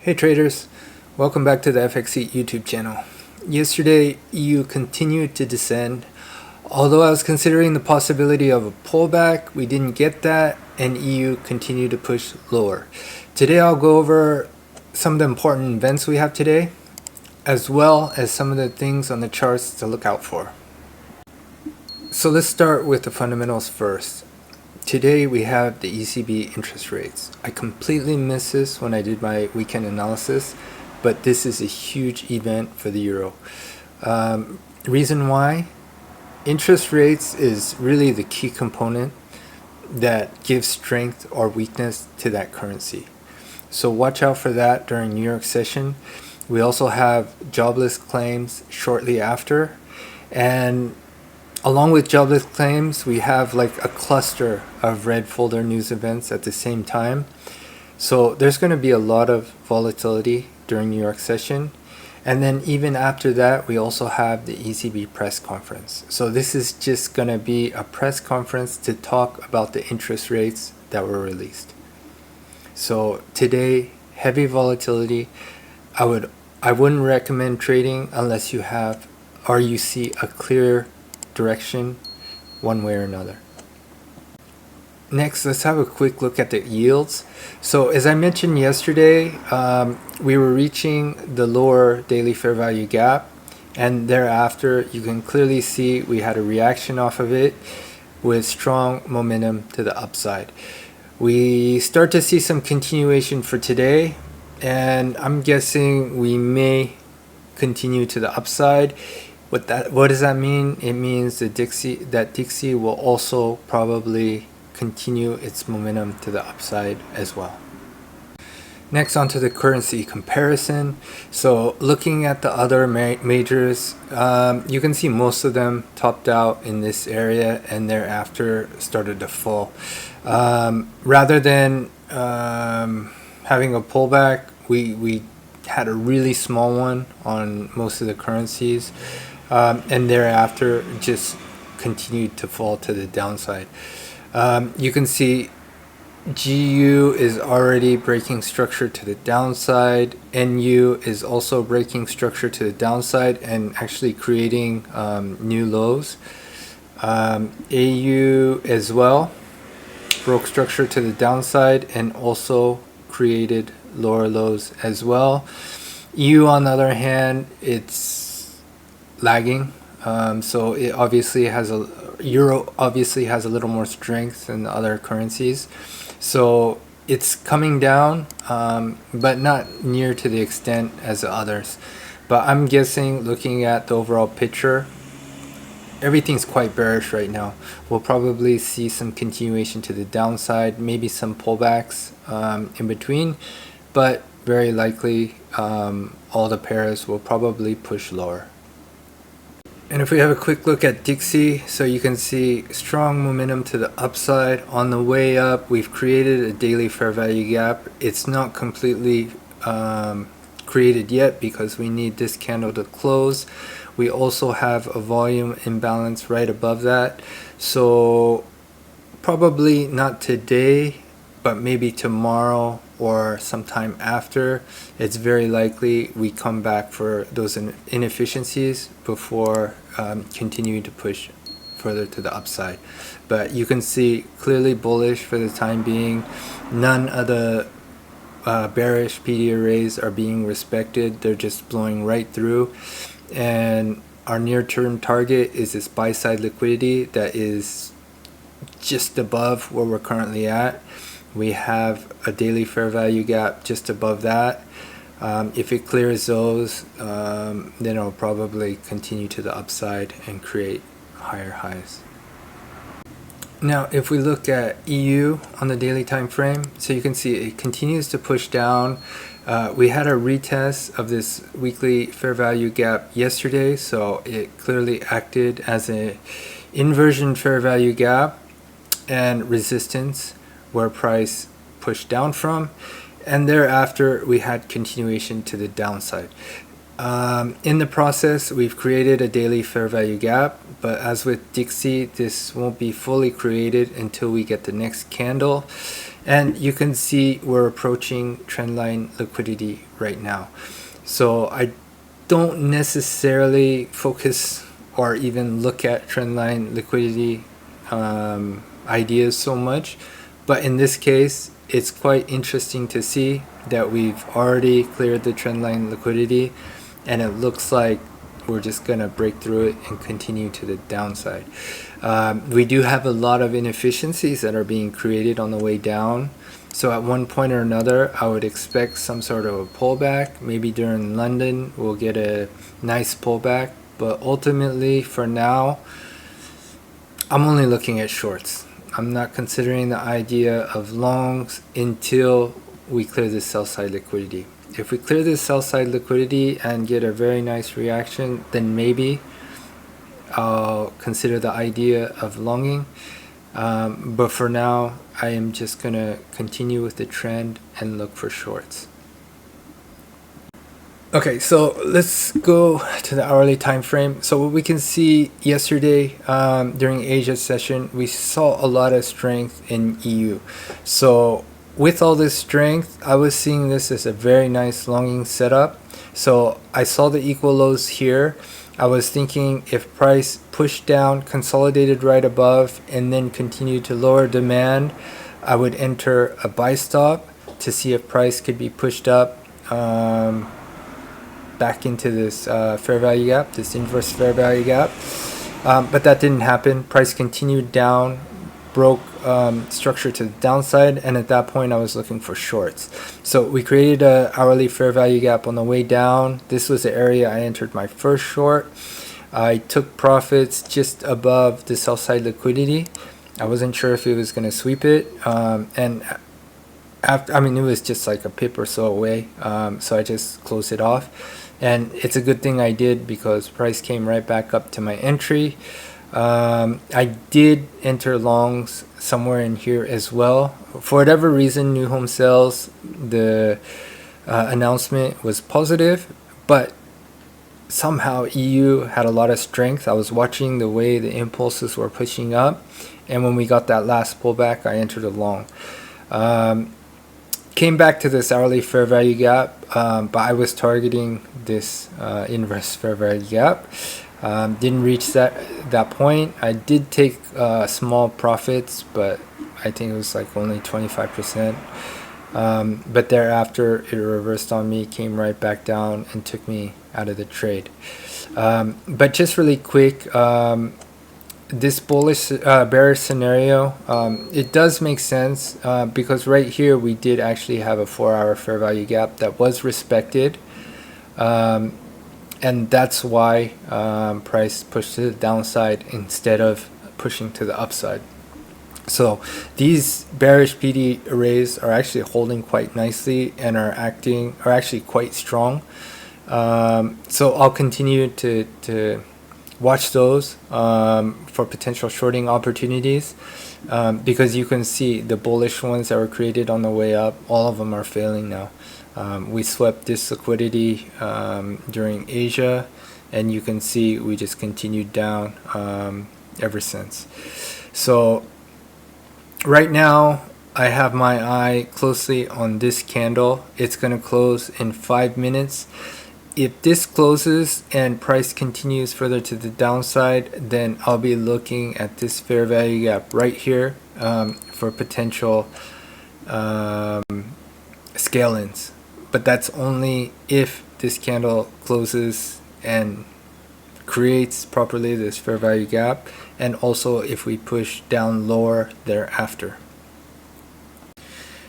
Hey traders, welcome back to the FXC YouTube channel. Yesterday, EU continued to descend. Although I was considering the possibility of a pullback, we didn't get that, and EU continued to push lower. Today I'll go over some of the important events we have today, as well as some of the things on the charts to look out for. So let's start with the fundamentals first. Today we have the ECB interest rates. I completely missed this when I did my weekend analysis, but this is a huge event for the euro. Reason why? Interest rates is really the key component that gives strength or weakness to that currency. So watch out for that during New York session. We also have jobless claims shortly after, and along with jobless claims, we have like a cluster of red folder news events at the same time. So there's going to be a lot of volatility during New York session. And then even after that, we also have the ECB press conference. So this is just going to be a press conference to talk about the interest rates that were released. So today, heavy volatility. I wouldn't recommend trading unless you have or you see a clear direction one way or another. Next, let's have a quick look at the yields. So as I mentioned yesterday, we were reaching the lower daily fair value gap, and thereafter you can clearly see we had a reaction off of it with strong momentum to the upside. We start to see some continuation for today, and I'm guessing we may continue to the upside. What does that mean? It means that DXY will also probably continue its momentum to the upside as well. Next, onto the currency comparison. So looking at the other majors, you can see most of them topped out in this area and thereafter started to fall. Rather than having a pullback, we had a really small one on most of the currencies. And thereafter just continued to fall to the downside. You can see GU is already breaking structure to the downside. NU is also breaking structure to the downside and actually creating new lows. AU as well broke structure to the downside and also created lower lows as well. EU, on the other hand, it's lagging, so it obviously has euro obviously has a little more strength than the other currencies, so it's coming down, but not near to the extent as the others. But I'm guessing, looking at the overall picture, everything's quite bearish right now. We'll probably see some continuation to the downside, maybe some pullbacks in between, but very likely all the pairs will probably push lower. And if we have a quick look at DXY, so you can see strong momentum to the upside. On the way up, we've created a daily fair value gap. It's not completely created yet because we need this candle to close. We also have a volume imbalance right above that. So probably not today, but maybe tomorrow or sometime after, it's very likely we come back for those inefficiencies before continuing to push further to the upside. But you can see clearly bullish for the time being. None of the bearish PD arrays are being respected. They're just blowing right through. And our near-term target is this buy-side liquidity that is just above where we're currently at. We have a daily fair value gap just above that. If it clears those, then it'll probably continue to the upside and create higher highs. Now, if we look at EU on the daily time frame, so you can see it continues to push down. We had a retest of this weekly fair value gap yesterday, so it clearly acted as an inversion fair value gap and resistance where price pushed down from, and thereafter we had continuation to the downside. In the process, we've created a daily fair value gap, but as with DXY, this won't be fully created until we get the next candle. And you can see we're approaching trendline liquidity right now. So I don't necessarily focus or even look at trendline liquidity ideas so much, but in this case it's quite interesting to see that we've already cleared the trendline liquidity, and it looks like we're just gonna break through it and continue to the downside. We do have a lot of inefficiencies that are being created on the way down. So at one point or another, I would expect some sort of a pullback. Maybe during London, we'll get a nice pullback. But ultimately, for now, I'm only looking at shorts. I'm not considering the idea of longs until we clear this sell side liquidity. If we clear this sell side liquidity and get a very nice reaction, then maybe I'll consider the idea of longing. But for now, I am just going to continue with the trend and look for shorts. Okay, so let's go to the hourly time frame. So what we can see yesterday during Asia session, we saw a lot of strength in EU. So with all this strength, I was seeing this as a very nice longing setup. So I saw the equal lows here. I was thinking if price pushed down, consolidated right above, and then continued to lower demand, I would enter a buy stop to see if price could be pushed up back into this fair value gap, this inverse fair value gap. But that didn't happen. Price continued down, broke structure to the downside, and at that point I was looking for shorts. So we created a hourly fair value gap on the way down. This was the area I entered my first short. I took profits just above the sell side liquidity. I wasn't sure if it was going to sweep it, and after, I mean, it was just like a pip or so away, so I just closed it off. And it's a good thing I did because price came right back up to my entry. I did enter longs somewhere in here as well. For whatever reason, new home sales, the announcement was positive, but somehow EU had a lot of strength. I was watching the way the impulses were pushing up, and when we got that last pullback, I entered a long. Came back to this hourly fair value gap, but I was targeting this inverse fair value gap. Didn't reach that point. I did take small profits, but I think it was like only 25%. But thereafter, it reversed on me, came right back down, and took me out of the trade. But just really quick, this bearish scenario, it does make sense because right here we did actually have a 4-hour fair value gap that was respected, and that's why price pushed to the downside instead of pushing to the upside. So these bearish PD arrays are actually holding quite nicely and are actually quite strong. So I'll continue to watch those for potential shorting opportunities, because you can see the bullish ones that were created on the way up, all of them are failing now. We swept this liquidity during Asia, and you can see we just continued down ever since. So right now I have my eye closely on this candle. It's going to close in 5 minutes. If this closes and price continues further to the downside, then I'll be looking at this fair value gap right here for potential scale-ins. But that's only if this candle closes and creates properly this fair value gap, and also if we push down lower thereafter.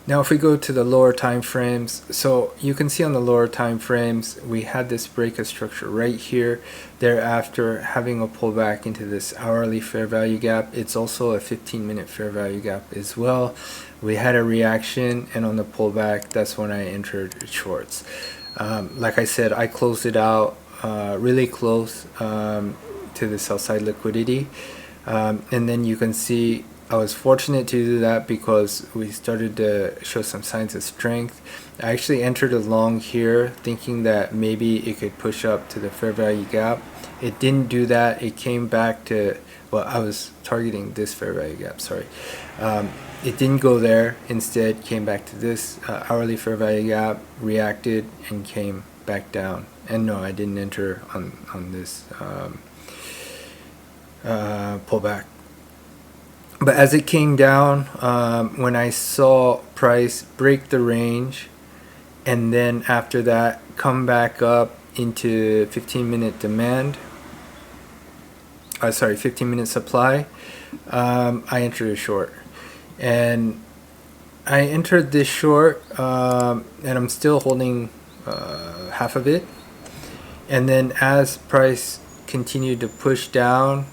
Now if we go to the lower time frames, so you can see on the lower time frames we had this break of structure right here, thereafter having a pullback into this hourly fair value gap. It's also a 15-minute fair value gap as well. We had a reaction, and on the pullback, that's when I entered shorts. Like I said, I closed it out really close to the sell side liquidity, and then you can see I was fortunate to do that because we started to show some signs of strength. I actually entered a long here thinking that maybe it could push up to the fair value gap. It didn't do that. It came back to, well, I was targeting this fair value gap, sorry. It didn't go there. Instead came back to this hourly fair value gap, reacted, and came back down. And no, I didn't enter on this pullback. But as it came down, when I saw price break the range and then after that come back up into 15-minute demand, 15-minute supply, I entered a short. And I entered this short and I'm still holding half of it. And then as price continued to push down,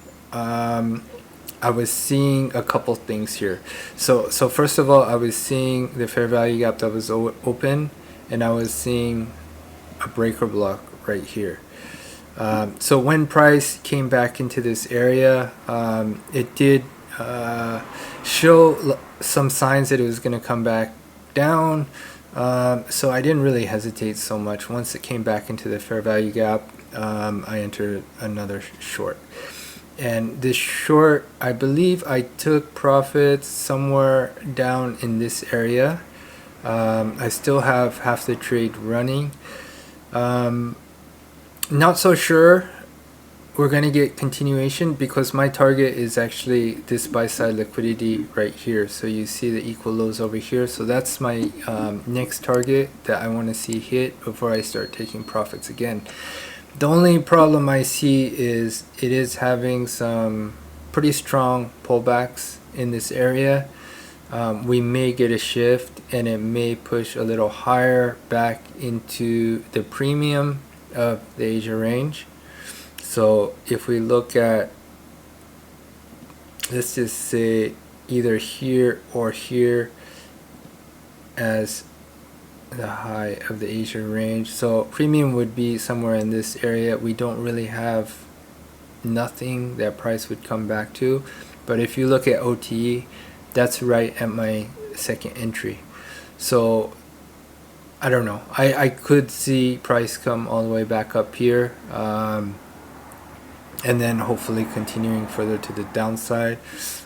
I was seeing a couple things here. So first of all, I was seeing the fair value gap that was open, and I was seeing a breaker block right here. So when price came back into this area, it did show some signs that it was going to come back down. So I didn't really hesitate so much. Once it came back into the fair value gap, I entered another short. And this short, I believe I took profits somewhere down in this area. I still have half the trade running. Not so sure we're going to get continuation because my target is actually this buy side liquidity right here. So you see the equal lows over here. So that's my next target that I want to see hit before I start taking profits again. The only problem I see is it is having some pretty strong pullbacks in this area. We may get a shift and it may push a little higher back into the premium of the Asia range. So if we look at, let's just say either here or here as the high of the Asia range. So premium would be somewhere in this area. We don't really have nothing that price would come back to. But if you look at OTE, that's right at my second entry. So I don't know. I could see price come all the way back up here. And then hopefully continuing further to the downside.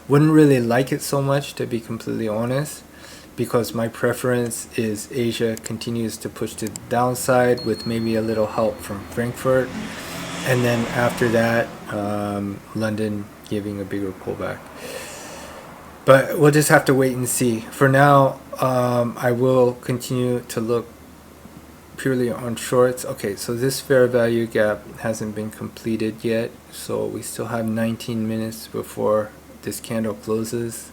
Wouldn't really like it so much, to be completely honest, because my preference is Asia continues to push to the downside with maybe a little help from Frankfurt, and then after that London giving a bigger pullback. But we'll just have to wait and see. For now, I will continue to look purely on shorts. Okay, so this fair value gap hasn't been completed yet, so we still have 19 minutes before this candle closes,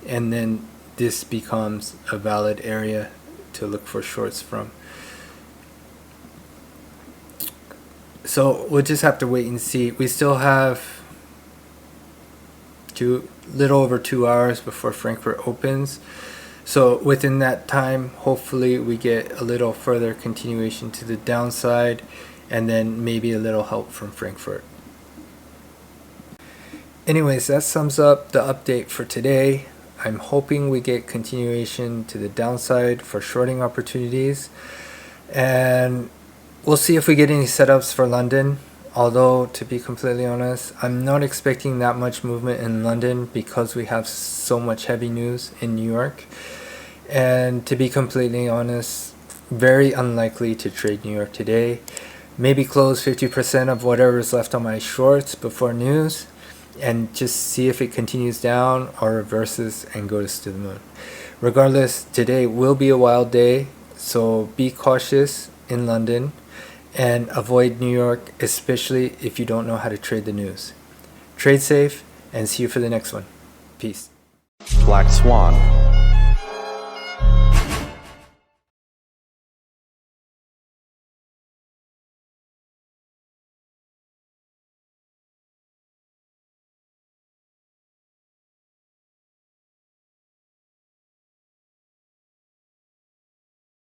and then this becomes a valid area to look for shorts from. So we'll just have to wait and see. We still have little over 2 hours before Frankfurt opens. So within that time, hopefully we get a little further continuation to the downside, and then maybe a little help from Frankfurt. Anyways, that sums up the update for today. I'm hoping we get continuation to the downside for shorting opportunities, and we'll see if we get any setups for London. Although, to be completely honest, I'm not expecting that much movement in London because we have so much heavy news in New York. And to be completely honest, very unlikely to trade New York today. Maybe close 50% of whatever is left on my shorts before news, and just see if it continues down or reverses and goes to the moon. Regardless, today will be a wild day, so be cautious in London and avoid New York, especially if you don't know how to trade the news. Trade safe, and see you for the next one. Peace. Black Swan.